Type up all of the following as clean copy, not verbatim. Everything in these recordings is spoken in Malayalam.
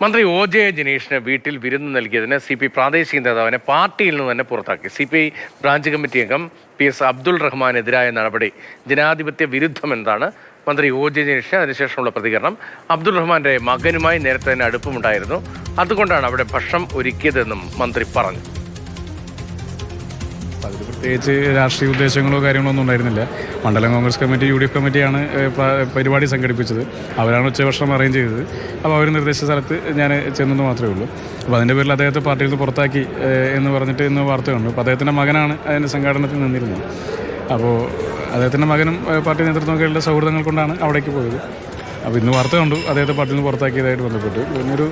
മന്ത്രി ഒ ജെ ജനീഷിന് വീട്ടിൽ വിരുന്ന് നൽകിയതിന് CPI പ്രാദേശിക നേതാവിനെ പാർട്ടിയിൽ നിന്ന് തന്നെ പുറത്താക്കി. CPI ബ്രാഞ്ച് കമ്മിറ്റി അംഗം PS അബ്ദുൾ റഹ്മാനെതിരായ നടപടി ജനാധിപത്യ വിരുദ്ധമെന്നാണ് മന്ത്രി ഒ ജെ ജനീഷിന് അതിനുശേഷമുള്ള പ്രതികരണം. അബ്ദുൾ റഹ്മാന്റെ മകനുമായി നേരത്തെ തന്നെ അടുപ്പമുണ്ടായിരുന്നു, അതുകൊണ്ടാണ് അവിടെ ഭക്ഷണം ഒരുക്കിയതെന്നും മന്ത്രി പറഞ്ഞു. അതിൽ പ്രത്യേകിച്ച് രാഷ്ട്രീയ ഉദ്ദേശങ്ങളോ കാര്യങ്ങളോ ഒന്നും ഉണ്ടായിരുന്നില്ല. മണ്ഡലം കോൺഗ്രസ് കമ്മിറ്റി UDF കമ്മിറ്റിയാണ് പരിപാടി സംഘടിപ്പിച്ചത്. അവരാണ് ഉച്ചഭക്ഷണം അറേഞ്ച് ചെയ്തത്. അപ്പോൾ അവർ നിർദ്ദേശിച്ച സ്ഥലത്ത് ഞാൻ ചെന്നെന്ന് മാത്രമേ ഉള്ളൂ. അപ്പോൾ അതിൻ്റെ പേരിൽ അദ്ദേഹത്തെ പാർട്ടിയിൽ നിന്ന് പുറത്താക്കി എന്ന് പറഞ്ഞിട്ട് ഇന്ന് വാർത്ത കണ്ടു. അപ്പോൾ അദ്ദേഹത്തിൻ്റെ മകനാണ് അതിൻ്റെ സംഘാടനത്തിൽ നിന്നിരുന്നത്. അപ്പോൾ അദ്ദേഹത്തിൻ്റെ മകനും പാർട്ടി നേതൃത്വമൊക്കെയുള്ള സൗഹൃദങ്ങൾ കൊണ്ടാണ് അവിടേക്ക് പോയത്. അപ്പോൾ ഇന്ന് വാർത്ത കണ്ടു അദ്ദേഹത്തെ പാർട്ടിയിൽ നിന്ന് പുറത്താക്കിയതായിട്ട് ബന്ധപ്പെട്ട്. പിന്നൊരു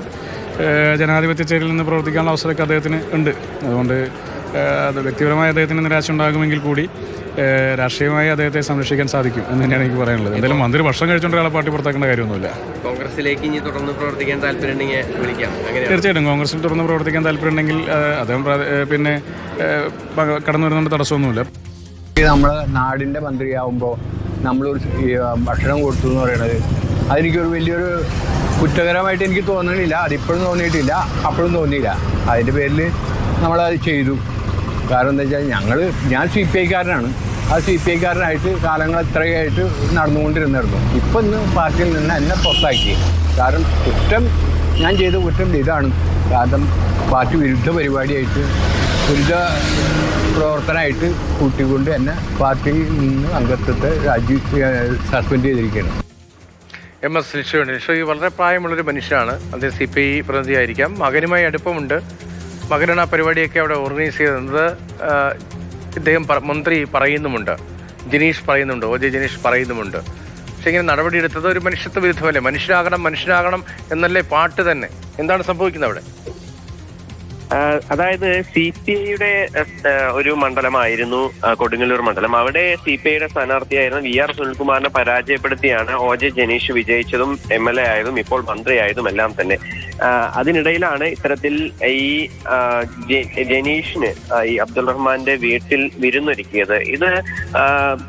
ജനാധിപത്യ ചേരിയിൽ നിന്ന് പ്രവർത്തിക്കാനുള്ള അവസരമൊക്കെ അദ്ദേഹത്തിന് ഉണ്ട്. അതുകൊണ്ട് അത് വ്യക്തിപരമായ അദ്ദേഹത്തിന് നിരാശ ഉണ്ടാകുമെങ്കിൽ കൂടി രാഷ്ട്രീയമായി അദ്ദേഹത്തെ സംരക്ഷിക്കാൻ സാധിക്കും എന്ന് തന്നെയാണ് എനിക്ക് പറയാനുള്ളത്. എന്തായാലും മന്ത്രി ഭക്ഷണം കഴിച്ചുകൊണ്ട് ഒരാളെ പാർട്ടി പുറത്താക്കേണ്ട കാര്യമൊന്നുമില്ല. കോൺഗ്രസിലേക്ക് ഇനി തുടർന്ന് പ്രവർത്തിക്കാൻ താല്പര്യമുണ്ടെങ്കിൽ വിളിക്കാം. തീർച്ചയായിട്ടും കോൺഗ്രസിൽ തുടർന്ന് പ്രവർത്തിക്കാൻ താല്പര്യമുണ്ടെങ്കിൽ അദ്ദേഹം പിന്നെ കടന്നു വരുന്നതുകൊണ്ട് തടസ്സമൊന്നുമില്ല. നമ്മൾ നാടിൻ്റെ മന്ത്രിയാവുമ്പോൾ നമ്മളൊരു ഭക്ഷണം കൊടുത്തു എന്ന് പറയുന്നത് അതെനിക്കൊരു വലിയൊരു കുറ്റകരമായിട്ട് എനിക്ക് തോന്നണില്ല. അതിപ്പോഴും തോന്നിയിട്ടില്ല, അപ്പോഴും തോന്നിയില്ല. അതിൻ്റെ പേരിൽ നമ്മളത് ചെയ്തു. കാരണം എന്താ വെച്ചാൽ ഞാൻ CPI കാരനാണ്. ആ CPI കാരനായിട്ട് കാലങ്ങൾ എത്രയായിട്ട് നടന്നുകൊണ്ടിരുന്നായിരുന്നു. ഇപ്പം ഇന്ന് പാർട്ടിയിൽ നിന്ന് എന്നെ പുറത്താക്കി. കാരണം ഞാൻ ചെയ്ത കുറ്റം ഇതാണ്. കാരണം പാർട്ടി വിരുദ്ധ പരിപാടിയായിട്ട് വിരുദ്ധ പ്രവർത്തനമായിട്ട് കൂട്ടിക്കൊണ്ട് എന്നെ പാർട്ടിയിൽ നിന്ന് അംഗത്വത്തെ സസ്പെൻഡ് ചെയ്തിരിക്കുകയാണ്. MS ലിഷോയി വളരെ പ്രായമുള്ളൊരു മനുഷ്യനാണ്. അദ്ദേഹം CPI പ്രതിനിധിയായിരിക്കാം. മകനുമായി അടുപ്പമുണ്ട്. മകനാണ് ആ പരിപാടിയൊക്കെ അവിടെ ഓർഗനൈസ് ചെയ്തത്. ഇദ്ദേഹം മന്ത്രി പറയുന്നുമുണ്ട്, ജനീഷ് പറയുന്നുണ്ട്, ഒ ജെ ജനീഷ് പറയുന്നുമുണ്ട്. പക്ഷെ ഇങ്ങനെ നടപടിയെടുത്തത് ഒരു മനുഷ്യത്വ വിരുദ്ധമല്ലേ? മനുഷ്യനാകണം എന്നല്ലേ പാട്ട് തന്നെ. എന്താണ് സംഭവിക്കുന്നത് അവിടെ? അതായത് CPIയുടെ ഒരു മണ്ഡലമായിരുന്നു കൊടുങ്ങല്ലൂർ മണ്ഡലം. അവിടെ CPIയുടെ സ്ഥാനാർത്ഥിയായിരുന്ന VR സുനിൽകുമാറിനെ പരാജയപ്പെടുത്തിയാണ് ഒ ജെ ജനീഷ് വിജയിച്ചതും MLA ആയതും ഇപ്പോൾ മന്ത്രിയായതും എല്ലാം തന്നെ. അതിനിടയിലാണ് ഇത്തരത്തിൽ ഈ ജനീഷിന് ഈ അബ്ദുൾ റഹ്മാന്റെ വീട്ടിൽ വിരുന്നൊരുക്കിയത്. ഇത്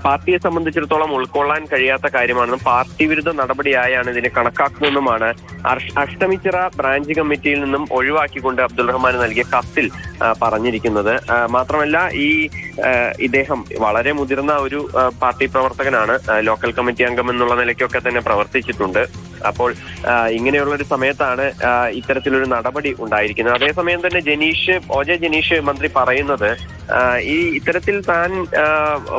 പാർട്ടിയെ സംബന്ധിച്ചിടത്തോളം ഉൾക്കൊള്ളാൻ കഴിയാത്ത കാര്യമാണെന്നും പാർട്ടി വിരുദ്ധ നടപടിയായാണ് ഇതിനെ കണക്കാക്കുന്നതെന്നുമാണ് അഷ്ടമിച്ചിറ ബ്രാഞ്ച് കമ്മിറ്റിയിൽ നിന്നും ഒഴിവാക്കിക്കൊണ്ട് അബ്ദുൾ റഹ്മാൻ നൽകിയ കത്തിൽ പറഞ്ഞിരിക്കുന്നത്. മാത്രമല്ല ഇദ്ദേഹം വളരെ മുതിർന്ന ഒരു പാർട്ടി പ്രവർത്തകനാണ്. ലോക്കൽ കമ്മിറ്റി അംഗം എന്നുള്ള നിലയ്ക്കൊക്കെ തന്നെ പ്രവർത്തിച്ചിട്ടുണ്ട്. അപ്പോൾ ഇങ്ങനെയുള്ളൊരു സമയത്താണ് ഇത്തരത്തിലൊരു നടപടി ഉണ്ടായിരിക്കുന്നത്. അതേസമയം തന്നെ ഒ ജെ ജനീഷ് മന്ത്രി പറയുന്നത് ഇത്തരത്തിൽ താൻ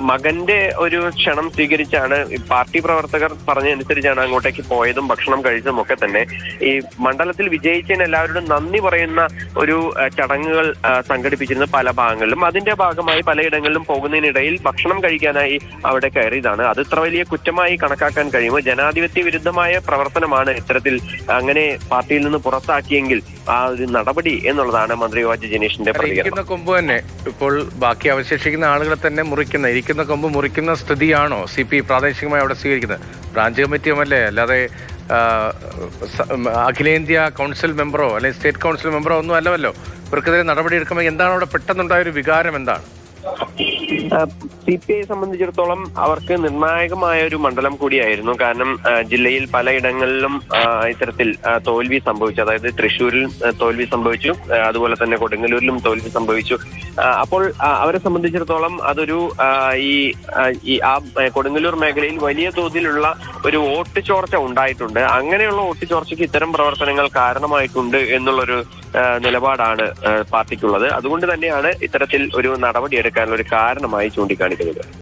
മകന്റെ ഒരു ക്ഷണം സ്വീകരിച്ചാണ്, പാർട്ടി പ്രവർത്തകർ പറഞ്ഞതനുസരിച്ചാണ് അങ്ങോട്ടേക്ക് പോയതും ഭക്ഷണം കഴിച്ചതും ഒക്കെ തന്നെ. ഈ മണ്ഡലത്തിൽ വിജയിച്ചതിന് എല്ലാവരോടും നന്ദി പറയുന്ന ഒരു ചടങ്ങുകൾ സംഘടിപ്പിച്ചിരുന്ന പല ഭാഗങ്ങളിലും. അതിന്റെ ഭാഗമായി പലയിടങ്ങളിലും പോകുന്നതിനിടയിൽ ഭക്ഷണം കഴിക്കാനായി അവിടെ കയറിയതാണ്. അത് ഇത്ര വലിയ കുറ്റമായി കണക്കാക്കാൻ കഴിയുമോ? ജനാധിപത്യ വിരുദ്ധമായ പ്രവർത്തനമാണ് ഇത്തരത്തിൽ അങ്ങനെ പാർട്ടിയിൽ നിന്ന് പുറത്താക്കിയെങ്കിൽ ആ ഒരു നടപടി എന്നുള്ളതാണ് മന്ത്രി ഒ ജെ ജനീഷിന്റെ പ്രതികരണം. കൊമ്പ് തന്നെ ഇപ്പോൾ ബാക്കി അവശേഷിക്കുന്ന ആളുകളെ തന്നെ ഇരിക്കുന്ന കൊമ്പ് മുറിക്കുന്ന സ്ഥിതിയാണോ CPI പ്രാദേശികമായി അവിടെ സ്വീകരിക്കുന്നത്? ബ്രാഞ്ച് കമ്മിറ്റിയുമല്ലേ, അല്ലാതെ അഖിലേന്ത്യാ കൗൺസിൽ മെമ്പറോ അല്ലെങ്കിൽ സ്റ്റേറ്റ് കൗൺസിൽ മെമ്പറോ ഒന്നും അല്ലവല്ലോ. ഇവർക്കെതിരെ നടപടി എടുക്കുമ്പോൾ എന്താണ് അവിടെ പെട്ടെന്നുണ്ടായ ഒരു വികാരം? എന്താണ്? CPI സംബന്ധിച്ചിടത്തോളം അവർക്ക് നിർണായകമായ ഒരു മണ്ഡലം കൂടിയായിരുന്നു. കാരണം ജില്ലയിൽ പലയിടങ്ങളിലും ഇത്തരത്തിൽ തോൽവി സംഭവിച്ചു. അതായത് തൃശ്ശൂരിൽ തോൽവി സംഭവിച്ചു, അതുപോലെ തന്നെ കൊടുങ്ങല്ലൂരിലും തോൽവി സംഭവിച്ചു. അപ്പോൾ അവരെ സംബന്ധിച്ചിടത്തോളം അതൊരു കൊടുങ്ങല്ലൂർ മേഖലയിൽ വലിയ തോതിലുള്ള ഒരു വോട്ട് ചോർച്ച ഉണ്ടായിട്ടുണ്ട്. അങ്ങനെയുള്ള വോട്ട് ചോർച്ചയ്ക്ക് ഇത്തരം പ്രവർത്തനങ്ങൾ കാരണമായിട്ടുണ്ട് എന്നുള്ളൊരു നിലപാടാണ് പാർട്ടിക്കുള്ളത്. അതുകൊണ്ട് തന്നെയാണ് ഇത്തരത്തിൽ ഒരു നടപടി എടുക്കാനുള്ള ഒരു കാരണമായി ചൂണ്ടിക്കാണിക്കുന്നത്.